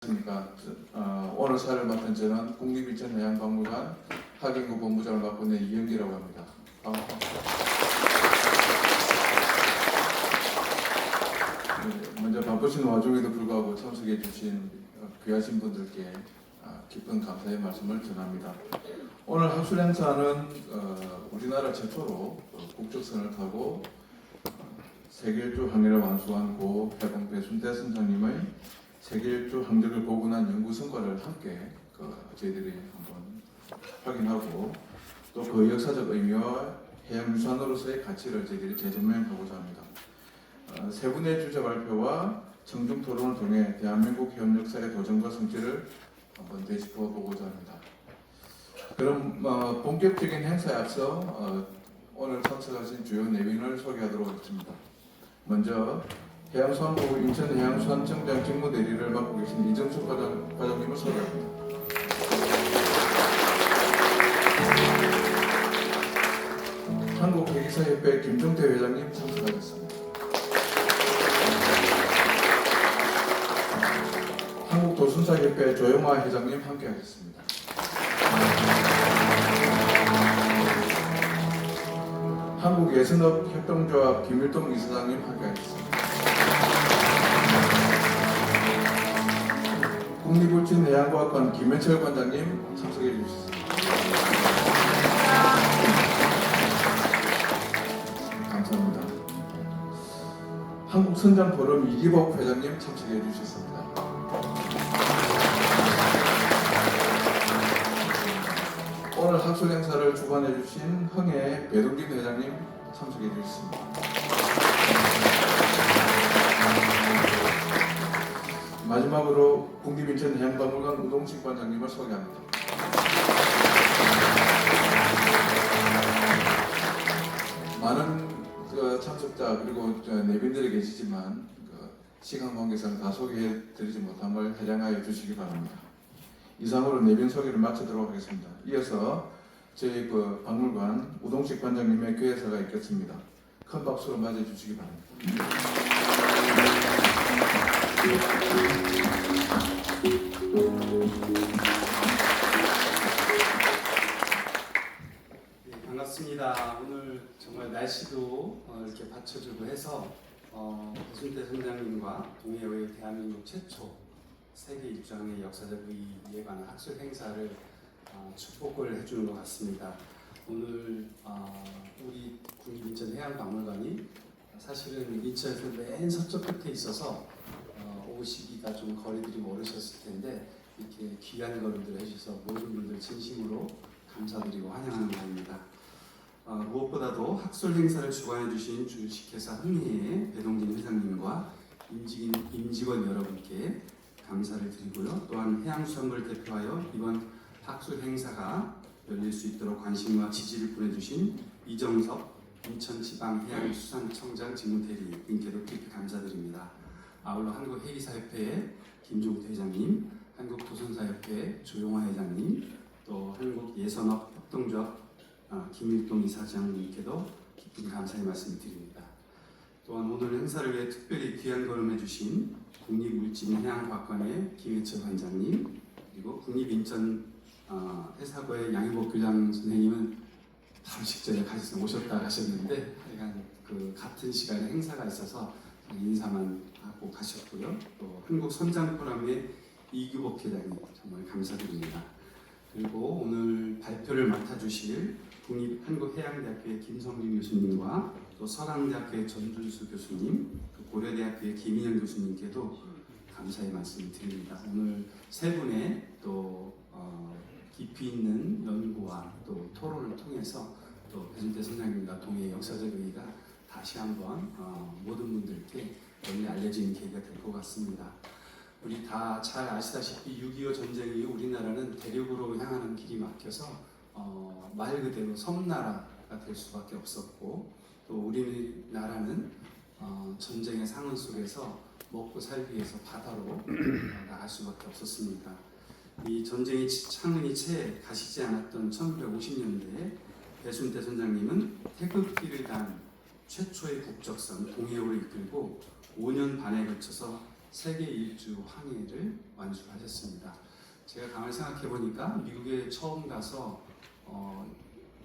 오늘 사회를 맡은 저는 국립인천해양박물관 학인구 본부장을 맡고 있는 이영기라고 합니다. 먼저 바쁘신 와중에도 불구하고 참석해 주신 귀하신 분들께 깊은 감사의 말씀을 전합니다. 오늘 학술 행사는 우리나라 최초로 국적선을 타고 세계 일주 항해를 완수한 고 해병대 배순태 선장님의 세계 일주 항적을 복원한 연구 성과를 함께 저희들이 한번 확인하고 또 그 역사적 의미와 해양유산으로서의 가치를 저희들이 재조명하고자 합니다. 세 분의 주제 발표와 청중 토론을 통해 대한민국 해운 역사의 도전과 성취를 한번 되짚어 보고자 합니다. 그럼 본격적인 행사에 앞서 오늘 참석하신 주요 내빈을 소개하도록 하겠습니다. 먼저 해양수산부 인천해양수산청장 직무대리를 맡고 계신 이정숙 과장님을 소개합니다. 한국회기사협회 김종태 회장님 참석하셨습니다. 한국도순사협회 조영화 회장님 함께하셨습니다. 한국예선업협동조합 김일동 이사장님 함께하셨습니다. 국립울진해양과학관 김현철 관장님 참석해 주셨습니다. 감사합니다. 한국선장포럼 이기복 회장님 참석해 주셨습니다. 오늘 학술 행사를 주관해 주신 흥해 배동진 회장님 참석해 주셨습니다. 마지막으로 국립인천해양박물관 우동식 관장님을 소개합니다. 많은 참석자 그리고 내빈들이 계시지만 시간 관계상 다 소개해드리지 못한 걸 해량하여 주시기 바랍니다. 이상으로 내빈 소개를 마치도록 하겠습니다. 이어서 저희 박물관 우동식 관장님의 교회사가 있겠습니다. 큰 박수로 맞이해 주시기 바랍니다. 네, 반갑습니다. 오늘 정말 날씨도 이렇게 받쳐주고 해서 배순태 선장님과 동해의 대한민국 최초 세계 일주항해 역사적 의의에 관한 학술 행사를 축복을 해주는 것 같습니다. 오늘 우리 국립인천해양박물관이 사실은 인천에서 맨 서쪽 끝에 있어서 오시기가 좀 거리들이 멀으셨을 텐데 이렇게 귀한 걸음들 해주셔서 모든 분들 진심으로 감사드리고 환영하는 바입니다. 무엇보다도 학술 행사를 주관해 주신 주식회사 흥해의 배동진 회장님과 임직원 여러분께 감사를 드리고요. 또한 해양수산부를 대표하여 이번 학술 행사가 열릴 수 있도록 관심과 지지를 보내주신 이정섭 인천지방해양수산청장 직무대리님께도 깊이 감사드립니다. 아울러 한국해기사협회 김종태 회장님, 한국도선사협회 조용화 회장님, 또 한국예선업협동조합 김일동 이사장님께도 깊은 감사의 말씀을 드립니다. 또한 오늘 행사를 위해 특별히 귀한 걸음해 주신 국립울진해양과학관의 김혜철 관장님, 그리고 국립인천 해사고의 양희복 교장 선생님은 바로 직전에 오셨다 하셨는데 같은 시간에 행사가 있어서 인사만 하고 가셨고요. 또 한국선장포럼의 이규복 회장님 정말 감사드립니다. 그리고 오늘 발표를 맡아주실 국립한국해양대학교의 김성진 교수님과 또 서강대학교의 전준수 교수님, 고려대학교의 김인영 교수님께도 감사의 말씀을 드립니다. 오늘 세 분의 또 깊이 있는 연구와 또 토론을 통해서 또 배순태 선장님과 동해의 역사적 의의가 다시 한번 모든 분들께 널리 알려지는 계기가 될 것 같습니다. 우리 다 잘 아시다시피 6.25 전쟁 이후 우리나라는 대륙으로 향하는 길이 막혀서 말 그대로 섬나라가 될 수밖에 없었고 또 우리나라는 전쟁의 상흔 속에서 먹고 살기 위해서 바다로 나갈 수밖에 없었습니다. 이 전쟁의 창문이 채 가시지 않았던 1950년대에 배순태 선장님은 태극기를 단 최초의 국적선 동해호를 이끌고 5년 반에 걸쳐서 세계 일주 항해를 완수하셨습니다. 제가 가만히 생각해 보니까 미국에 처음 가서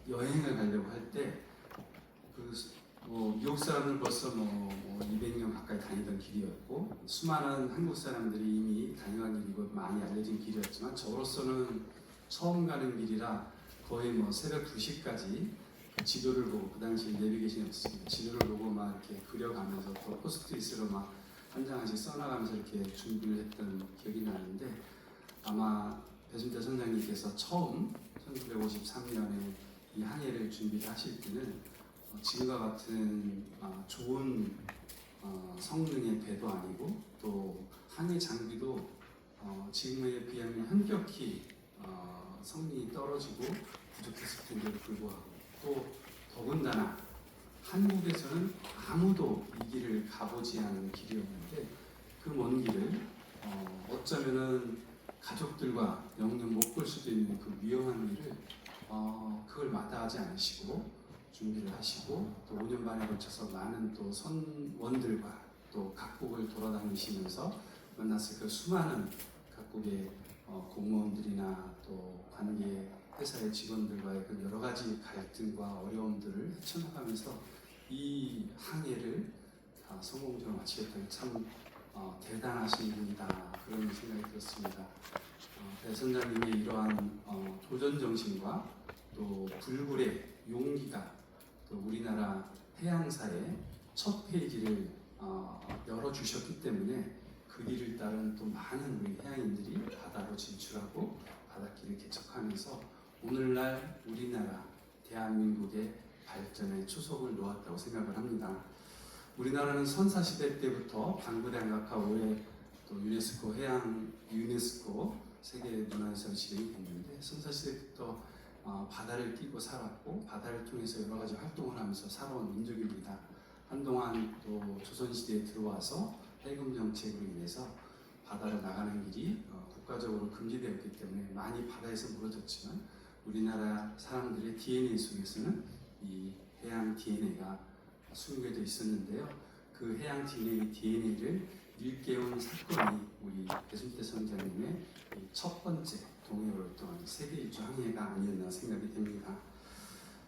여행을 가려고 할 때 미국 사람들 벌써 200년 가까이 다니던 길이었고 수많은 한국 사람들이 이미 다녀간 길이고 많이 알려진 길이었지만 저로서는 처음 가는 길이라 거의 새벽 2시까지 지도를 보고, 그 당시 내비게이션이 없습니다. 지도를 보고 막 이렇게 그려가면서 또 포스트잇으로 막 한 장 한씩 써나가면서 이렇게 준비를 했던 기억이 나는데, 아마 배순태 선장님께서 처음 1953년에 이 항해를 준비하실 때는 지금과 같은 좋은 성능의 배도 아니고 또 항해 장비도 지금에 비하면 현격히 성능이 떨어지고 부족했을 텐데도 불구하고, 또 더군다나 한국에서는 아무도 이 길을 가보지 않은 길이었는데 그 먼 길을 어쩌면은 가족들과 영영 못 볼 수도 있는 그 위험한 길을 그걸 마다하지 않으시고 준비를 하시고 또 5년 반에 걸쳐서 많은 또 선원들과 또 각국을 돌아다니시면서 만났을 그 수많은 각국의 공무원들이나 또 관계 회사의 직원들과의 그 여러 가지 갈등과 어려움들을 헤쳐나가면서 이 항해를 성공적으로 마치겠다니 참 대단하신 분이다, 그런 생각이 들었습니다. 배 선장님의 이러한 도전 정신과 또 불굴의 용기가 또 우리나라 해양사의 첫 페이지를 열어주셨기 때문에 그 길을 따른 또 많은 우리 해양인들이 바다로 진출하고 바닷길을 개척하면서 오늘날 우리나라 대한민국의 발전의 초석을 놓았다고 생각을 합니다. 우리나라는 선사시대 때부터 방구대왕각하 5회 또 유네스코 세계문화유산 지정이 됐는데, 선사시대부터 바다를 끼고 살았고 바다를 통해서 여러 가지 활동을 하면서 살아온 민족입니다. 한동안 또 조선시대에 들어와서 해금 정책으로 인해서 바다로 나가는 길이 국가적으로 금지되었기 때문에 많이 바다에서 멀어졌지만 우리나라 사람들의 DNA 속에서는 이 해양 DNA가 숨겨져 있었는데요. 그 해양 DNA를 일깨운 사건이 우리 배순태 선장님의 첫 번째 동해를 통한 세계 일주 항해가 아니었나 생각이 됩니다.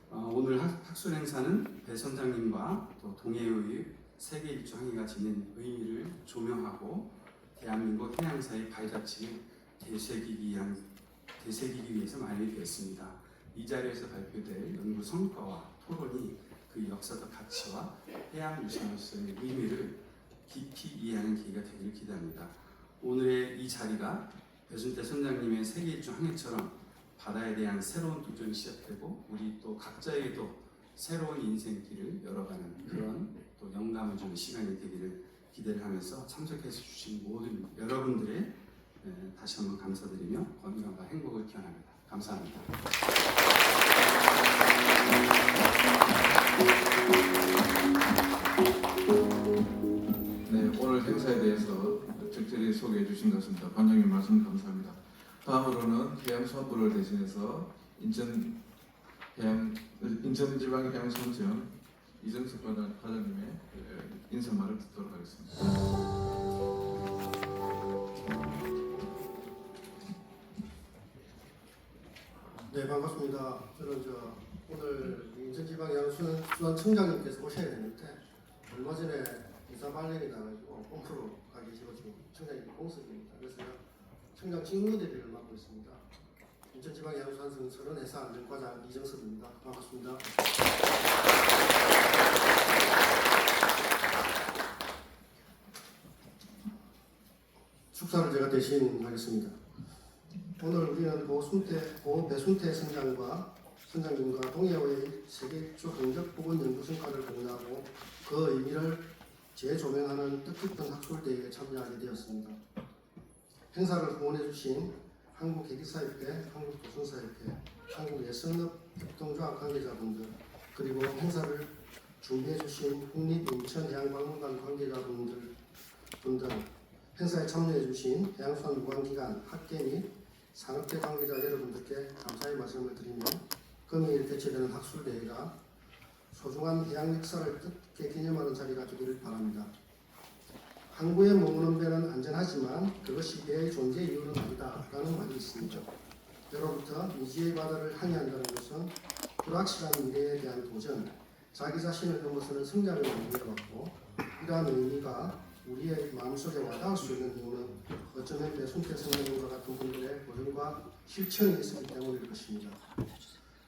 오늘 학술 행사는 배 선장님과 또 동해의 세계 일주 항해가 지닌 의미를 조명하고 대한민국 해양사의 발자취를 되새기기 위해서 마련되었습니다. 이 자리에서 발표될 연구 성과와 토론이 그 역사적 가치와 해양유산으로서의 의미를 깊이 이해하는 계기가 되기를 기대합니다. 오늘의 이 자리가 배순태 선장님의 세계 일주 항해처럼 바다에 대한 새로운 도전이 시작되고 우리 또 각자에게도 새로운 인생길을 열어가는 그런 또 영감을 주는 시간이 되기를 기대를 하면서 참석해 주신 모든 여러분들의 다시 한번 감사드리며 건강과 행복을 기원합니다. 감사합니다. 네, 오늘 행사에 대해서 적절히 소개해 주신 것 같습니다. 관장님 말씀 감사합니다. 다음으로는 해양수산부를 대신해서 인천지방해양수원청 이정석 과장님의 인사말을 듣도록 하겠습니다. 네, 반갑습니다. 저는 오늘 인천지방해양수원청장님께서 오셔야 되는데 얼마 전에 이사 발령이 나가지고 홈프로 가 계시고 지금 청장님 공석입니다. 그래서 청장 직무 대리를 맡고 있습니다. 인천지방해양수산청 서른회사 안전과장 이정섭입니다. 반갑습니다. 축사를 제가 대신 하겠습니다. 오늘 우리는 배순태 선장님과 동해오의 세계일주 항적 부분 연구 성과를 공유하고 그 의미를 재조명하는 뜻깊은 학술대회에 참여하게 되었습니다. 행사를 후원해주신 한국회기사협회, 한국도선사협회, 한국예선업협동조합 관계자분들, 그리고 행사를 준비해주신 국립인천해양박물관 관계자분들 행사에 참여해주신 해양수산무관기관, 학계 및 산업계 관계자 여러분들께 감사의 말씀을 드리며 금일 개최되는 학술대회가 소중한 해양 역사를 뜻깊게 기념하는 자리가 되기를 바랍니다. 항구에 머무는 배는 안전하지만 그것이 배의 존재 이유는 아니다라는 말이 있습니다. 때로부터 미지의 바다를 항해한다는 것은 불확실한 미래에 대한 도전, 자기 자신을 넘어서는 성장을 의미해왔고, 이러한 의미가 우리의 마음속에 와닿을 수 있는 이유는 어쩌면 배순태 선생님과 같은 분들의 도전과 실천이 있었기 때문일 것입니다.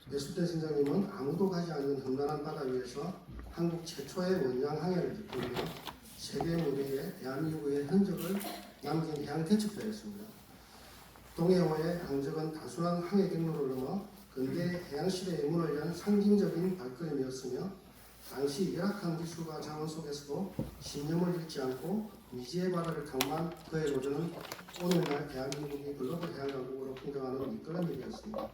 배순태 선생님은 아무도 가지 않는 험난한 바다 위에서 한국 최초의 원양 항해를 이끌며 세계 무대에 대한민국의 흔적을 남긴 해양 개척자였습니다. 동해호의 항적은 단순한 항해 경로를 넘어 근대 해양시대의 문을 연 상징적인 발걸음이었으며, 당시 열악한 기술과 자원 속에서도 신념을 잃지 않고 미지의 바다를 탐구한 그의 도전은 오늘날 대한민국이 글로벌 해양강국으로 풍성하는 이끌림이었습니다.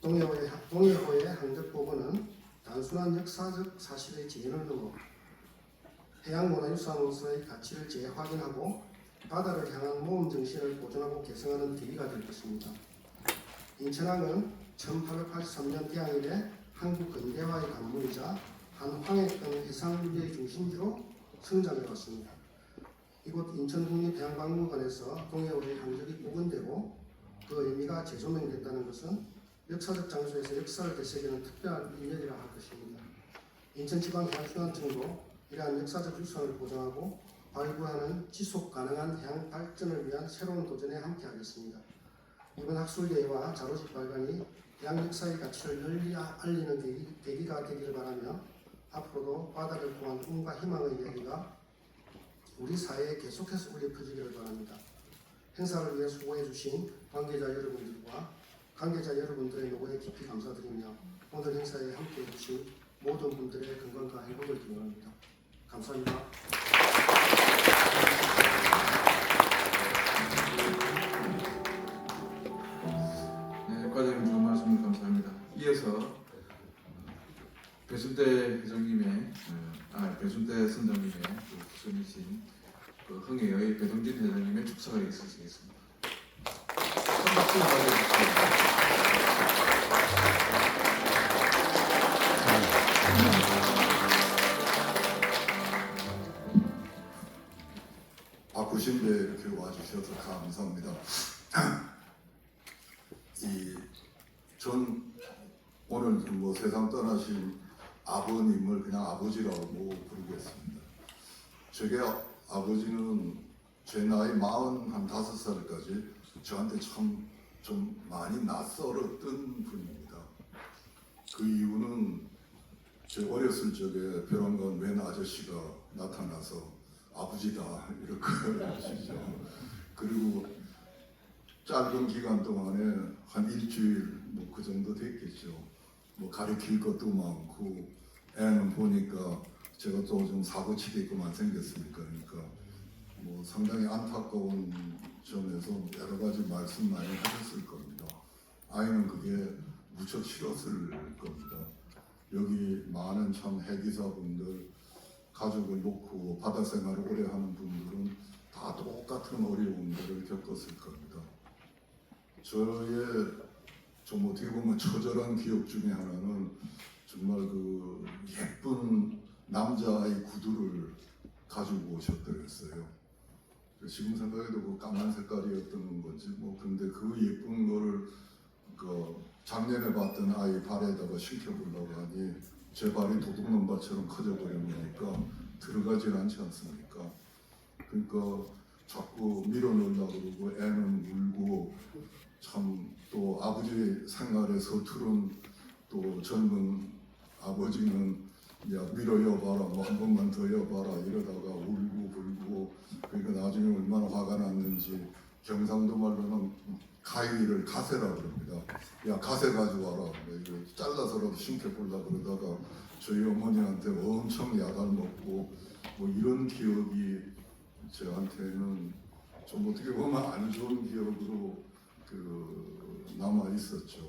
동해호의 항적 복원은 단순한 역사적 사실의 재현을 넘어 해양문화유산으로서의 가치를 재확인하고 바다를 향한 모험 정신을 보존하고 개성하는 계기가 될 것입니다. 인천항은 1883년 개항 이래 한국 근대화의 관문이자 한 황해권 해상문제의 중심지로 성장해 왔습니다. 이곳 인천국립해양박물관에서 동해호의 항적이 복원되고 그 의미가 재조명된다는 것은 역사적 장소에서 역사를 되새기는 특별한 인연이라 할 것입니다. 인천지방해양순환청도 이러한 역사적 유산을 보존하고 발굴하는 지속 가능한 해양 발전을 위한 새로운 도전에 함께하겠습니다. 이번 학술대회와 자료집 발간이 해양 역사의 가치를 널리 알리는 계기가 되기를 바라며, 앞으로도 바다를 통한 꿈과 희망의 이야기가 우리 사회에 계속해서 울려 퍼지기를 바랍니다. 행사를 위해 수고해 주신 관계자 여러분들의 노고에 깊이 감사드리며, 오늘 행사에 함께해 주신 모든 분들의 건강과 행복을 기원합니다. 감사합니다. 네, 과장님 좋은 말씀 감사합니다. 이어서 배순태 회장님의 배순태 선장님의 그 후손이신 그 흥해의 배동진 회장님의 축사가 있으시겠습니다. 한 박수 맞아주십시오. 바쁘신데 이렇게 와주셔서 감사합니다. 전 오늘 뭐 세상 떠나신 아버님을 그냥 아버지라고 부르겠습니다. 제게 아버지는 제 나이 45살까지 저한테 참 좀 많이 낯설었던 분입니다. 그 이유는 제 어렸을 적에 벼랑간 웬 아저씨가 나타나서 아버지다 이렇게 하시죠. 그리고 짧은 기간 동안에 한 일주일 뭐 그 정도 됐겠죠. 뭐 가르칠 것도 많고, 애는 보니까 제가 또 좀 사고 치게끔만 생겼으니까, 그러니까 뭐 상당히 안타까운 점에서 여러 가지 말씀 많이 하셨을 겁니다. 아이는 그게 무척 싫었을 겁니다. 여기 많은 참 해기사분들, 가족을 놓고 바다 생활을 오래 하는 분들은 다 똑같은 어려움들을 겪었을 겁니다. 저의 좀 어떻게 보면 처절한 기억 중에 하나는 정말 그 예쁜 남자아이 구두를 가지고 오셨더랬어요. 지금 생각해도 그 까만 색깔이었던 건지 뭐, 근데 그 예쁜 거를 그 작년에 봤던 아이 발에다가 신겨보려고 하니 제 발이 도둑놈발처럼 커져버린 거니까 들어가질 않지 않습니까? 그러니까 자꾸 밀어넣으려고 그러고 애는 울고, 참 또 아버지 생활에 서투른 또 젊은 아버지는 야 밀어 여봐라, 뭐 한 번만 더 여봐라 이러다가 울고 불고, 그러니까 나중에 얼마나 화가 났는지 경상도 말로는 가위를 가세라 그럽니다. 야 가세 가져와라, 이거 잘라서라도 신겨보려고 그러다가 저희 어머니한테 엄청 야단 먹고, 뭐 이런 기억이 저한테는 좀 어떻게 보면 안 좋은 기억으로 그 남아 있었죠.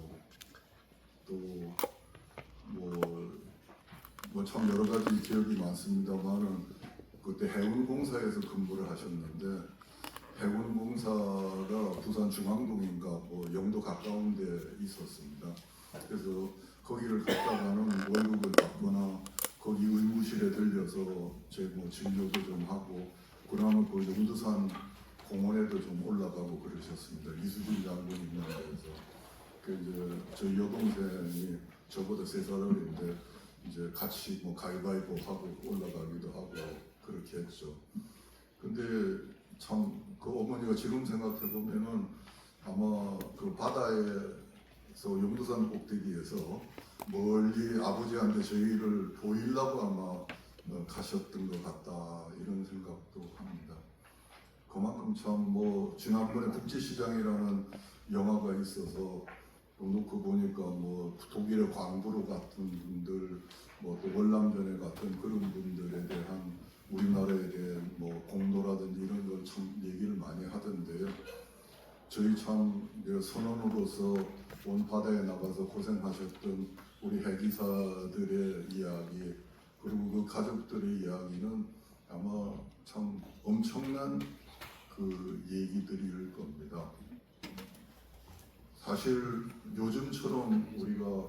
또 뭐 참 여러 가지 기억이 많습니다만은, 그때 해운공사에서 근무를 하셨는데, 해운공사가 부산 중앙동인가 뭐 영도 가까운 데 있었습니다. 그래서 거기를 갔다가는 월급을 받거나 거기 의무실에 들려서 제 뭐 진료도 좀 하고 그러면 그 용두산 공원에도 좀 올라가고 그러셨습니다. 이수진 장군 있는 데에서. 그 이제 저희 여동생이 저보다 3살 어린데 이제 같이 뭐 가위바위보 하고 올라가기도 하고 그렇게 했죠. 근데 참 그 어머니가 지금 생각해 보면은 아마 그 바다에서 용두산 꼭대기에서 멀리 아버지한테 저희를 보이려고 아마 가셨던 것 같다 이런 생각도 합니다. 그만큼 참 뭐 지난번에 국제시장이라는 영화가 있어서 또 놓고 보니까 뭐 독일의 광부로 같은 분들 뭐 또 월남전에 같은 그런 분들에 대한 우리나라에 대한 뭐 공로라든지 이런 걸 참 얘기를 많이 하던데요. 저희 참 선원으로서 온 바다에 나가서 고생하셨던 우리 해기사들의 이야기 그리고 그 가족들의 이야기는 아마 참 엄청난 그 얘기들일 겁니다. 사실 요즘처럼 우리가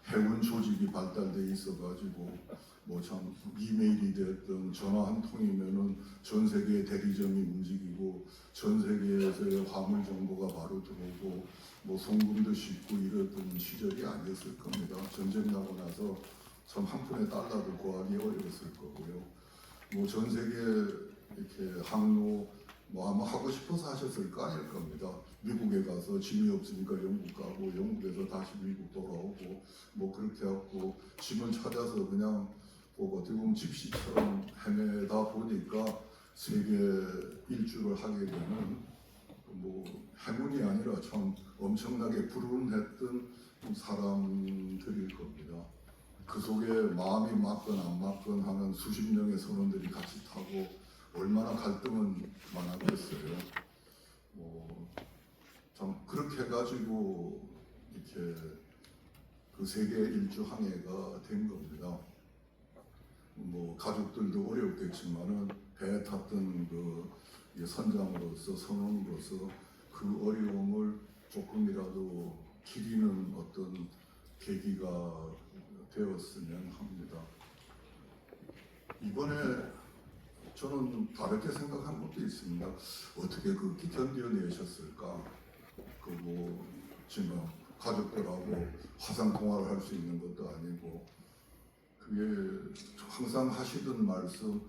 해운 조직이 발달돼 있어가지고 뭐 참 이메일이 됐든 전화 한 통이면은 전 세계의 대리점이 움직이고 전 세계에서의 화물 정보가 바로 들어오고 뭐 송금도 쉽고 이랬던 시절이 아니었을 겁니다. 전쟁 나고 나서 참 한 푼의 달러도 구하기 어려웠을 거고요. 뭐 전 세계 이렇게 항로 뭐 아마 하고 싶어서 하셨을 거 아닐 겁니다. 미국에 가서 짐이 없으니까 영국 가고 영국에서 다시 미국 돌아오고 뭐 그렇게 하고 짐을 찾아서 그냥 뭐 어떻게 보면 집시처럼 헤매다 보니까 세계 일주를 하게 되는 뭐 행운이 아니라 참 엄청나게 불운했던 사람들일 겁니다. 그 속에 마음이 맞건 안 맞건 하는 수십 명의 선원들이 같이 타고 얼마나 갈등은 많았겠어요. 참 그렇게 해가지고 이렇게 그 세계 일주 항해가 된 겁니다. 뭐 가족들도 어려웠겠지만은 배에 탔던 그 선장으로서 선원으로서 그 어려움을 조금이라도 기리는 어떤 계기가 되었으면 합니다. 이번에 저는 다르게 생각한 것도 있습니다. 어떻게 그렇게 견뎌내셨을까? 그 뭐 지금 가족들하고 화상 통화를 할 수 있는 것도 아니고 그게 항상 하시던 말씀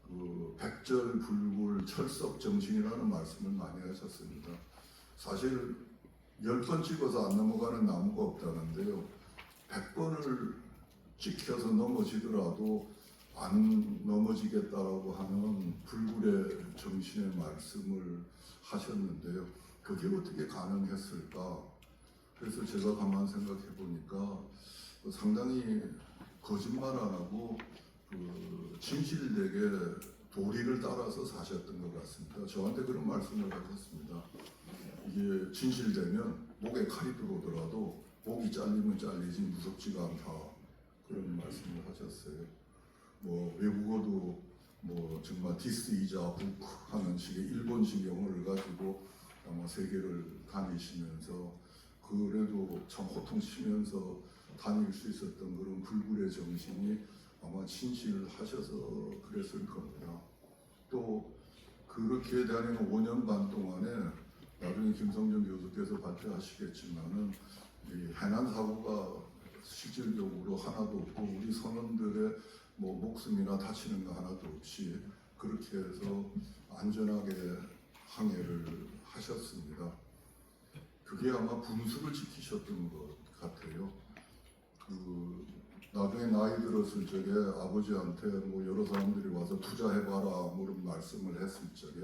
그 백절불굴 철석 정신이라는 말씀을 많이 하셨습니다. 사실 10번 찍어서 안 넘어가는 나무가 없다는데요. 100번을 찍혀서 넘어지더라도 안 넘어지겠다라고 하는 불굴의 정신의 말씀을 하셨는데요. 그게 어떻게 가능했을까? 그래서 제가 가만 생각해 보니까 상당히 거짓말 안 하고 그 진실되게 도리를 따라서 사셨던 것 같습니다. 저한테 그런 말씀을 하셨습니다. 이게 진실되면 목에 칼이 들어오더라도 목이 잘리면 잘리지 무섭지가 않다. 그런 말씀을 하셨어요. 뭐 외국어도 뭐 정말 디스 이자 북 하는 식의 일본식 영어를 가지고 아마 세계를 다니시면서 그래도 참 호통치면서 다닐 수 있었던 그런 불굴의 정신이 아마 진실하셔서 그랬을 겁니다. 또 그렇게 다니는 5년 반 동안에 나중에 김성정 교수께서 발표하시겠지만은 이 해난 사고가 실질적으로 하나도 없고 우리 선원들의 뭐 목숨이나 다치는 거 하나도 없이 그렇게 해서 안전하게 항해를 하셨습니다. 그게 아마 분수를 지키셨던 것 같아요. 그 나중에 나이 들었을 적에 아버지한테 뭐 여러 사람들이 와서 투자해봐라 뭐 이런 말씀을 했을 적에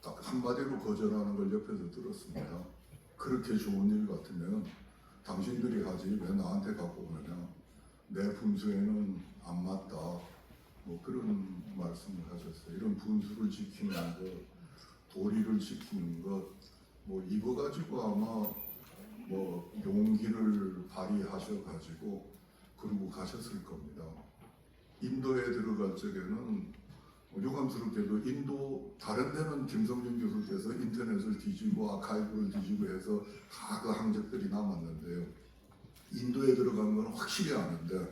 딱 한마디로 거절하는 걸 옆에서 들었습니다. 그렇게 좋은 일 같으면 당신들이 하지 왜 나한테 갖고 오느냐. 내 분수에는 안 맞다. 뭐 그런 말씀을 하셨어요. 이런 분수를 지키는 것, 도리를 지키는 것, 뭐 이거 가지고 아마 뭐 용기를 발휘하셔가지고 그러고 가셨을 겁니다. 인도에 들어갈 적에는 유감스럽게도 인도 다른 데는 김성준 교수께서 인터넷을 뒤지고 아카이브를 뒤지고 해서 다 그 항적들이 남았는데요. 인도에 들어간 건 확실히 아는데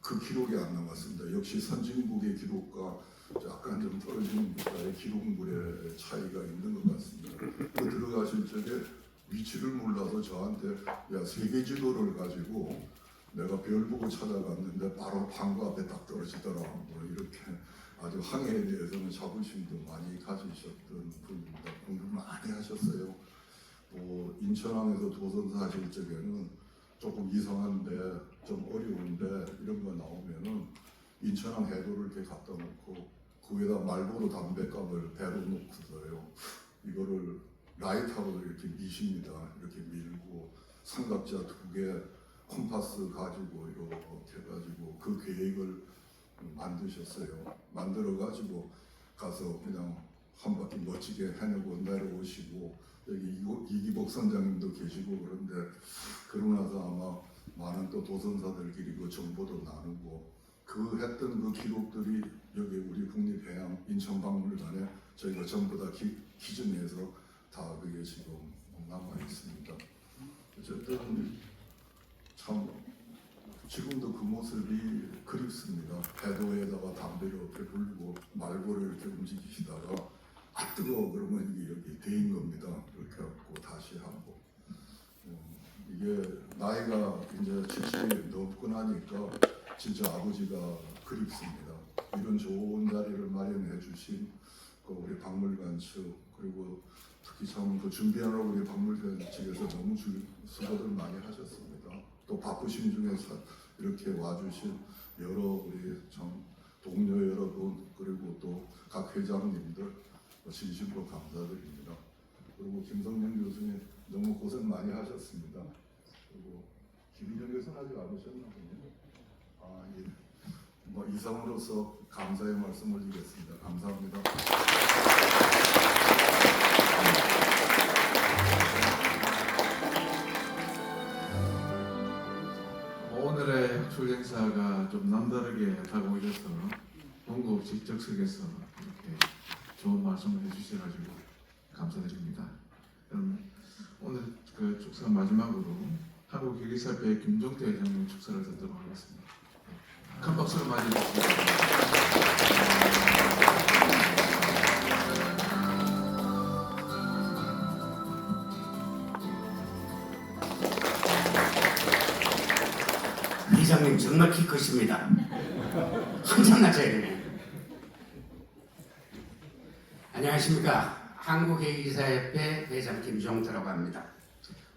그 기록이 안 남았습니다. 역시 선진국의 기록과 약간 좀 떨어지는 물가의 기록물의 차이가 있는 것 같습니다. 그 들어가실 적에 위치를 몰라서 저한테 야 세계 지도를 가지고 내가 별 보고 찾아갔는데 바로 방구 앞에 딱 떨어지더라. 뭐 이렇게 아주 항해에 대해서는 자부심도 많이 가지셨던 분입니다. 공부를 많이 하셨어요. 또 인천항에서 도선사 하실 적에는 조금 이상한데 좀 어려운데 이런 거 나오면은 인천항 해도를 이렇게 갖다 놓고 그 위에다 말보로 담배값을 배로 놓고서요. 이거를 라이터로 이렇게 미십니다. 이렇게 밀고 삼각자 2개 콤파스 가지고 이렇게 해가지고 그 계획을 만드셨어요. 만들어 가지고 가서 그냥 한 바퀴 멋지게 해내고 내려오시고 여기 이기복 선장님도 계시고 그런데 그러고 나서 아마 많은 또 도선사들끼리 그 정보도 나누고 그 했던 그 기록들이 여기 우리 국립해양 인천박물관에 저희가 전부 다 기증해서 다 그게 지금 남아 있습니다. 어쨌든 참 지금도 그 모습이 그립습니다. 배도에다가 담배를 이렇게 불고 말고를 이렇게 움직이시다가 아 뜨거워 그러면 이게 여기 대인 겁니다. 그렇게 하고 다시 하고 이게 나이가 이제 70이 넘고 나니까 진짜 아버지가 그립습니다. 이런 좋은 자리를 마련해 주신 그 우리 박물관 측 그리고 특히 참 그 준비하라고 우리 박물관 측에서 너무 수고들 많이 하셨습니다. 또 바쁘신 중에 이렇게 와주신 여러 우리 참 동료 여러분 그리고 또 각 회장님들 진심으로 감사드립니다. 그리고 김성년 교수님 너무 고생 많이 하셨습니다. 그리고 김인영 교수는 아직 안 오셨나 보네요. 아, 예. 뭐 이상으로서 감사의 말씀을 드리겠습니다. 감사합니다. 오늘의 학술 행사가 좀 남다르게 다가오셔서 본국 직접석에서 이렇게 좋은 말씀을 해주셔가지고 감사드립니다. 그럼 오늘 그 축사 마지막으로 한국기리사회 김종태 회장님 축사를 듣도록 하겠습니다. 큰 박수로 맞이해 주시기 회장님 정말 키 크십니다. 한참 낮아야 되네. 안녕하십니까. 한국회의사협회 회장 김종태라고 합니다.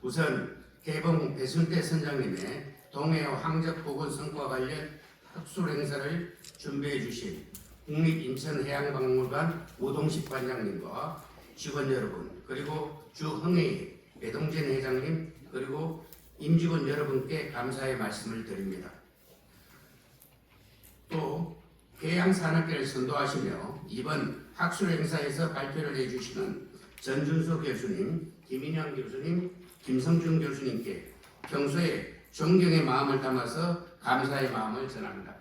우선 개봉 배순태 선장님의 동해와 항저보건 성과 관련 학술 행사를 준비해 주신 국립인천해양박물관 오동식 관장님과 직원 여러분 그리고 주흥회 배동진 회장님 그리고 임직원 여러분께 감사의 말씀을 드립니다. 또 해양산업계를 선도하시며 이번 학술 행사에서 발표를 해주시는 전준수 교수님, 김인영 교수님, 김성준 교수님께 평소에 존경의 마음을 담아서 감사의 마음을 전합니다.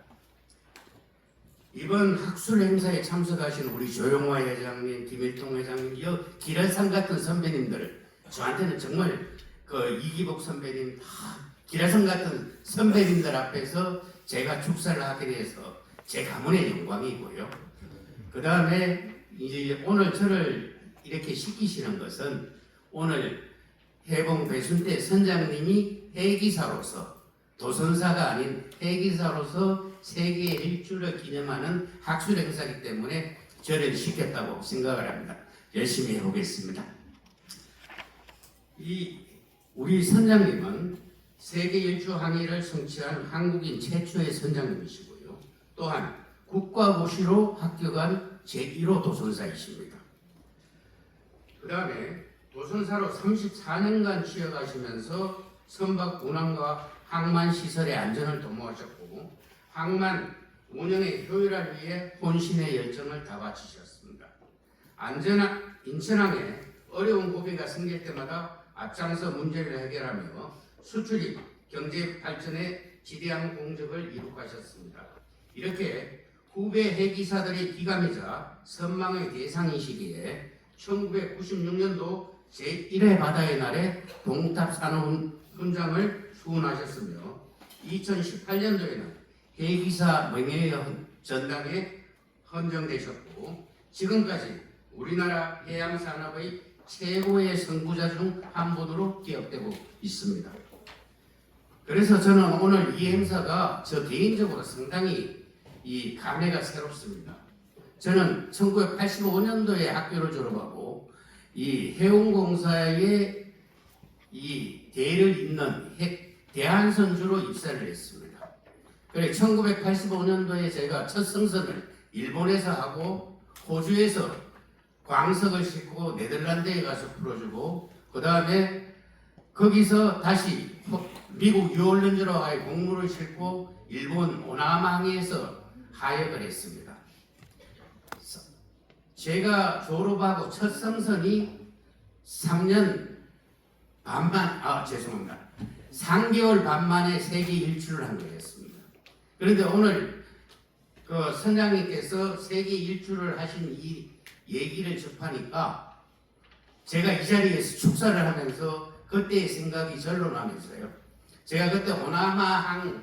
이번 학술 행사에 참석하신 우리 조용화 회장님, 김일통 회장님, 기라산 같은 선배님들 저한테는 정말 그 이기복 선배님 기라성 같은 선배님들 앞에서 제가 축사를 하게 돼서 제 가문의 영광이고요. 그 다음에 이제 오늘 저를 이렇게 시키시는 것은 오늘 해봉 배순태 선장님이 해기사로서 도선사가 아닌 해기사로서 세계 일주를 기념하는 학술 행사이기 때문에 저를 시켰다고 생각을 합니다. 열심히 해보겠습니다. 우리 선장님은 세계 일주 항해를 성취한 한국인 최초의 선장님이시고요. 또한 국가고시로 합격한 제1호 도선사이십니다. 그 다음에 도선사로 34년간 취역하시면서 선박 운항과 항만 시설의 안전을 도모하셨고 항만 운영의 효율화를 위해 혼신의 열정을 다 바치셨습니다. 인천항에 어려운 고비가 생길 때마다 앞장서 문제를 해결하며 수출입, 경제 발전에 지대한 공적을 이룩하셨습니다. 이렇게 후배 해기사들의 기감이자 선망의 대상이시기에 1996년도 제1회 바다의 날에 동탑 산업훈장을 수훈하셨으며 2018년도에는 해기사 명예의 전당에 헌정되셨고 지금까지 우리나라 해양산업의 최고의 선구자 중 한 분으로 기억되고 있습니다. 그래서 저는 오늘 이 행사가 저 개인적으로 상당히 이 감회가 새롭습니다. 저는 1985년도에 학교를 졸업하고 이 해운공사에 이 대를 잇는 대한선주로 입사를 했습니다. 그래 1985년도에 제가 첫 승선을 일본에서 하고 호주에서 광석을 싣고 네덜란드에 가서 풀어주고 그 다음에 거기서 다시 미국 뉴올리언즈로와의 공무를 싣고 일본 오나마항에서 하역을 했습니다. 제가 졸업하고 첫 승선이 3년 반만, 죄송합니다. 3개월 반 만에 세계 일주를 한 거였습니다. 그런데 오늘 그 선장님께서 세계 일주를 하신 이 얘기를 접하니까 제가 이 자리에서 축사를 하면서 그때의 생각이 절로 나면서요. 제가 그때 오나마항에서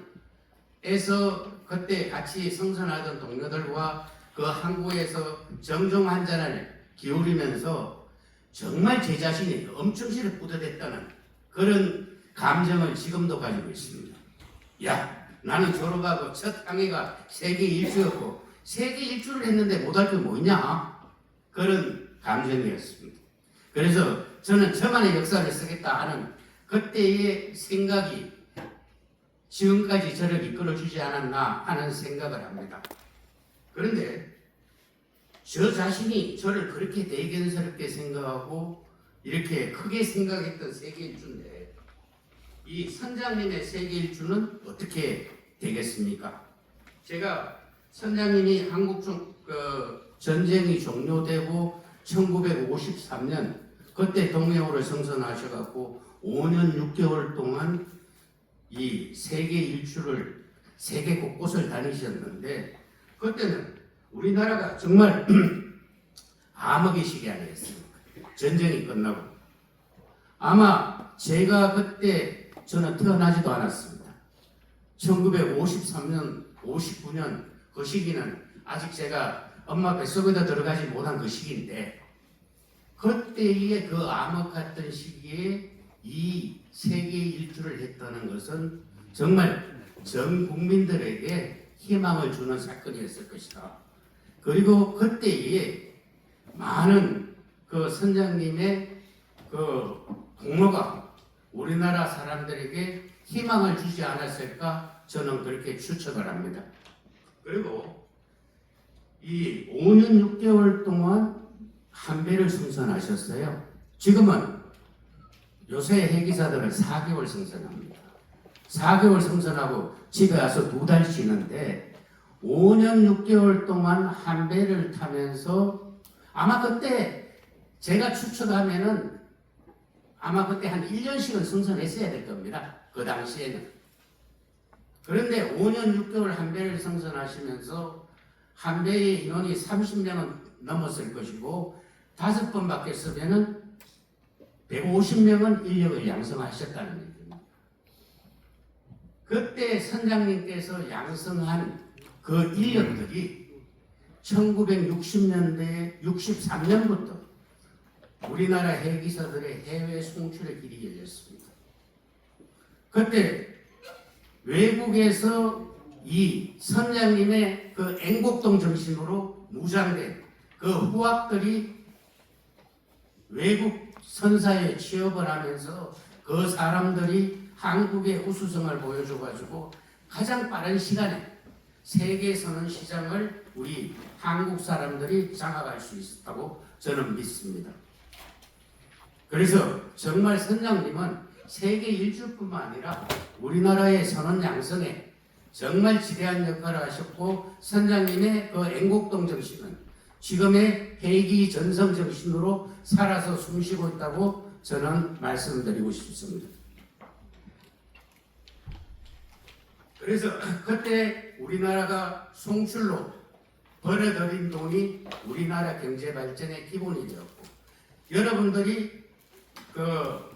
그때 같이 승선하던 동료들과 그 항구에서 정종 한 잔을 기울이면서 정말 제 자신이 엄청스레 뿌듯했다는 그런 감정을 지금도 가지고 있습니다. 야, 나는 졸업하고 첫 항해가 세계 일주였고 세계 일주를 했는데 못할 게 뭐 있냐? 그런 감정이었습니다. 그래서 저는 저만의 역사를 쓰겠다 하는 그때의 생각이 지금까지 저를 이끌어주지 않았나 하는 생각을 합니다. 그런데 저 자신이 저를 그렇게 대견스럽게 생각하고 이렇게 크게 생각했던 세계 일주인데 이 선장님의 세계 일주는 어떻게 되겠습니까? 제가 선장님이 한국 전쟁이 종료되고 1953년 그때 동해호를 승선하셔갖고 5년 6개월 동안 이 세계 일주를 세계 곳곳을 다니셨는데 그때는 우리나라가 정말 암흑의 시기 아니었습니까? 전쟁이 끝나고 아마 제가 그때 저는 태어나지도 않았습니다. 1953년, 59년 그 시기는 아직 제가 엄마 뱃속에도 들어가지 못한 그 시기인데 그때의 그 암흑했던 시기에 이 세계 일주를 했다는 것은 정말 전 국민들에게 희망을 주는 사건이었을 것이다. 그리고 그때에 많은 그 선장님의 그 공로가 우리나라 사람들에게 희망을 주지 않았을까 저는 그렇게 추측을 합니다. 그리고 이 5년 6개월 동안 한 배를 승선하셨어요. 지금은 요새 해기사들은 4개월 승선합니다. 4개월 승선하고 집에 와서 2달 쉬는데 5년 6개월 동안 한 배를 타면서 아마 그때 제가 추측하면은 아마 그때 한 1년씩은 승선했어야 될 겁니다. 그 당시에는. 그런데 5년 6개월 한 배를 승선하시면서 한 배의 인원이 30명은 넘었을 것이고 5번밖에 쓰면은 150명은 인력을 양성하셨다는 얘기입니다. 그때 선장님께서 양성한 그 인력들이 1960년대 63년부터 우리나라 해기사들의 해외 송출의 길이 열렸습니다. 그때 외국에서 이 선장님의 그 앵곡동 정신으로 무장된 그 후학들이 외국 선사에 취업을 하면서 그 사람들이 한국의 우수성을 보여줘가지고 가장 빠른 시간에 세계 선언 시장을 우리 한국 사람들이 장악할 수 있었다고 저는 믿습니다. 그래서 정말 선장님은 세계 일주뿐만 아니라 우리나라의 선언 양성에 정말 지대한 역할을 하셨고 선장님의 그 앵곡동 정신은 지금의 해기 전성 정신으로 살아서 숨쉬고 있다고 저는 말씀드리고 싶습니다. 그래서 그때 우리나라가 송출로 벌어들인 돈이 우리나라 경제 발전의 기본이 되었고 여러분들이 그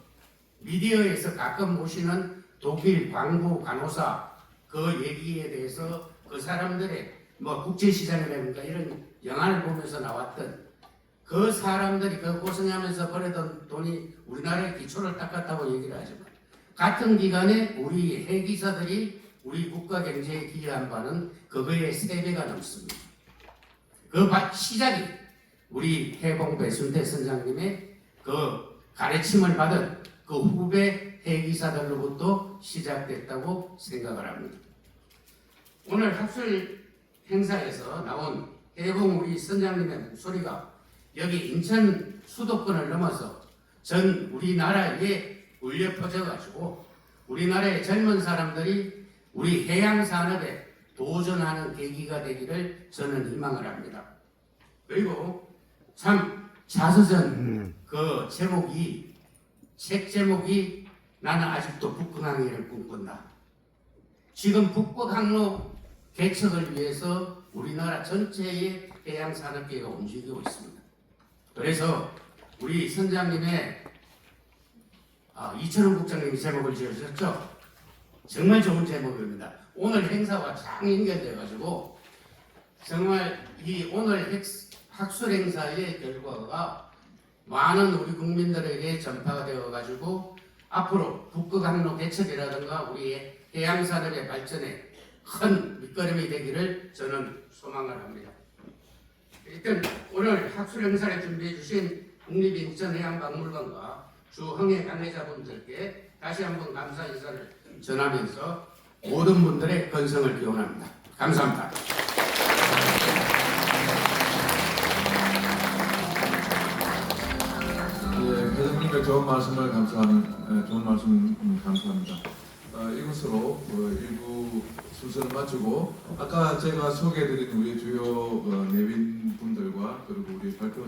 미디어에서 가끔 보시는 독일 광부 간호사 그 얘기에 대해서 그 사람들의 뭐 국제시장이라든가 이런 영화를 보면서 나왔던 그 사람들이 그 고생하면서 벌었던 돈이 우리나라의 기초를 닦았다고 얘기를 하지만 같은 기간에 우리 해기사들이 우리 국가 경제에 기여한 바는 그거의 3배가 넘습니다. 그 시작이 우리 해봉 배순대 선장님의 그 가르침을 받은 그 후배 해기사들로부터 시작됐다고 생각을 합니다. 오늘 학술 행사에서 나온 해봉 우리 선장님의 목소리가 여기 인천 수도권을 넘어서 전 우리나라에 울려 퍼져가지고 우리나라의 젊은 사람들이 우리 해양 산업에 도전하는 계기가 되기를 저는 희망을 합니다. 그리고 참 자서전 그 제목이 책 제목이 나는 아직도 북극항해를 꿈꾼다. 지금 북극항로 개척을 위해서 우리나라 전체의 해양 산업계가 움직이고 있습니다. 그래서 우리 선장님의 이철훈 국장님이 제목을 지으셨죠. 정말 좋은 제목입니다. 오늘 행사와 쫙 연결돼 가지고 정말 이 오늘 학술 행사의 결과가 많은 우리 국민들에게 전파가 되어 가지고 앞으로 북극항로 개척이라든가 우리의 해양 산업의 발전에 큰 밑거름이 되기를 저는 소망을 합니다. 일단 오늘 학술 행사를 준비해 주신 국립인천해양박물관과 주흥해 관계자분들께 다시 한번 감사 인사를 전하면서 모든 분들의 건성을 기원합니다. 감사합니다. 예, 회장님의 좋은 말씀을 좋은 말씀 감사합니다. 이것으로 일부 순서를 마치고 아까 제가 소개해드린 우리 주요 내빈 분들과 그리고 우리 발표